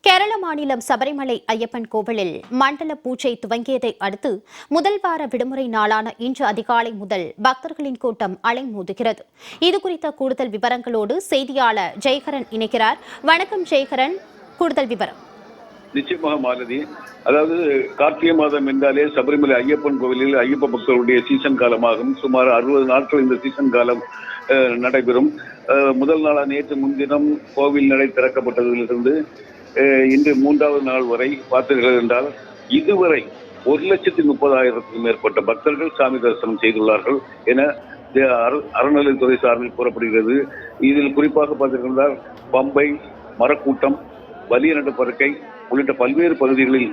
கேரள மாநிலம் சபரிமலை ஐயப்பன் கோவிலில் மண்டல பூஜை துவங்கியதை அடுத்து முதல் வார விடுமுறை நாளான இன்று அதிகாலை முதல் பக்தர்களின் கூட்டம் அலைமோதுகிறது. இதுகுறித்த கூடுதல் விவரங்களோடு செய்தியாளர் ஜெயகரன் இணைக்கிறார். வணக்கம் ஜெயகரன், கூடுதல் விவரம். நிச்சயமாக மாலதி, அதாவது கார்த்திகை மாதம் என்றாலே சபரிமலை ஐயப்பன் கோவிலில் ஐயப்ப பக்தர்களுடைய சீசன் காலமாகும். சுமார் 60 நாட்கள் இந்த சீசன் காலம் நடைபெறும். முதல் நாளான நேற்று முன்தினம் கோவில் நடை திறக்கப்பட்டதிலிருந்து இன்று 3வது நாள் வரை பார்த்தீர்கள் என்றால் இதுவரை 1,30,000க்கும் மேற்பட்ட பக்தர்கள் சாமி தரிசனம் செய்துள்ளார்கள் என அறநிலையத்துறை சார்பில் கூறப்படுகிறது. இதில் குறிப்பாக பார்த்தீர்கள் பம்பை, மரக்கூட்டம், வலியநடு பருக்கை உள்ளிட்ட பல்வேறு பகுதிகளில்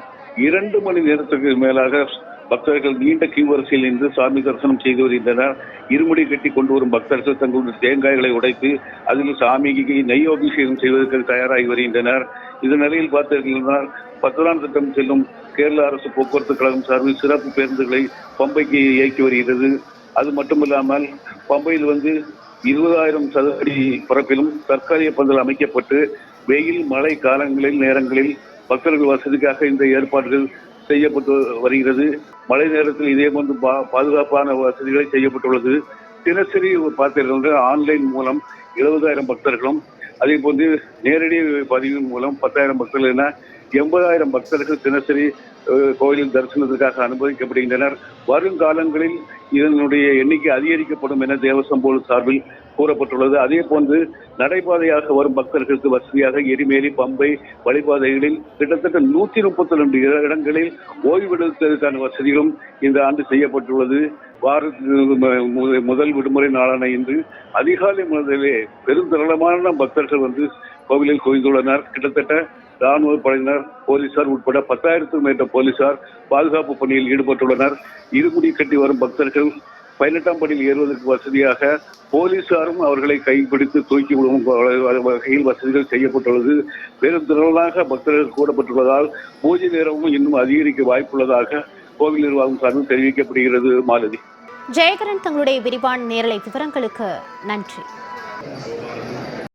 2 மணி நேரத்துக்கு மேலாக பக்தர்கள் நீண்ட கியூ வரிசையில் நின்று சாமி தரிசனம் செய்து வருகின்றனர். இருமுடி கட்டி கொண்டு வரும் பக்தர்கள் தங்களுடைய தேங்காய்களை உடைத்து அதில் சாமிக்கு நெய் அபிஷேகம் செய்வதற்கு தயாராகி வருகின்றனர். இந்த நிலையில் பார்த்தீர்கள் 10ஆம் திட்டம் செல்லும் கேரள அரசு போக்குவரத்து கழகம் சார்பில் சிறப்பு பேருந்துகளை பம்பைக்கு இயக்கி வருகிறது. அது மட்டுமில்லாமல் பம்பையில் 20,000 சதுரடி பரப்பிலும் தற்காலிக பந்தல் அமைக்கப்பட்டு வெயில் மழை நேரங்களில் பக்தர்கள் வசதிக்காக இந்த ஏற்பாடுகள் செய்யப்பட்டு வருகிறது. மழை நேரத்தில் இதே போன்று பாதுகாப்பான வசதிகளை செய்யப்பட்டுள்ளது. தினசரி பார்த்தீர்கள் ஆன்லைன் மூலம் 70,000 பக்தர்களும், அதே போன்று நேரடி பதிவின் மூலம் 10,000 பக்தர்கள் என 80,000 பக்தர்கள் தினசரி கோயிலில் தரிசனத்திற்காக அனுமதிக்கப்படுகின்றனர். வருங்காலங்களில் இதனுடைய எண்ணிக்கை அதிகரிக்கப்படும் என தேவசம் போர்டு சார்பில் கூறப்பட்டுள்ளது. அதே போன்று நடைபாதையாக வரும் பக்தர்களுக்கு வசதியாக எரிமேலி, பம்பை வழிபாதைகளில் கிட்டத்தட்ட 132 இடங்களில் ஓய்வெடுப்பதற்கான வசதிகளும் இந்த ஆண்டு செய்யப்பட்டுள்ளது. வாரத்திற்கு முதல் விடுமுறை நாளான இன்று அதிகாலை முதலே பெருந்திரளமான பக்தர்கள் கோவிலில் குவிந்துள்ளனர். கிட்டத்தட்ட ராணுவ படையினர், போலீசார் உட்பட 10,000க்கும் மேற்பட்ட போலீசார் பாதுகாப்பு பணியில் ஈடுபட்டுள்ளனர். இருமுடி கட்டி வரும் பக்தர்கள் 18ஆம் படியில் ஏறுவதற்கு வசதியாக போலீசாரும் அவர்களை கைப்பிடித்து தூக்கி விடும் வகையில் வசதிகள் செய்யப்பட்டுள்ளது. பெரும் திரளாக பக்தர்கள் கூடப்பட்டுள்ளதால் பூஜை நேரமும் இன்னும் அதிகரிக்க வாய்ப்புள்ளதாக கோவில் நிர்வாகம் சார்பில் தெரிவிக்கப்படுகிறது. மாலதி. ஜெயகரன், தங்களுடைய விரிவான நேரலை விவரங்களுக்கு நன்றி.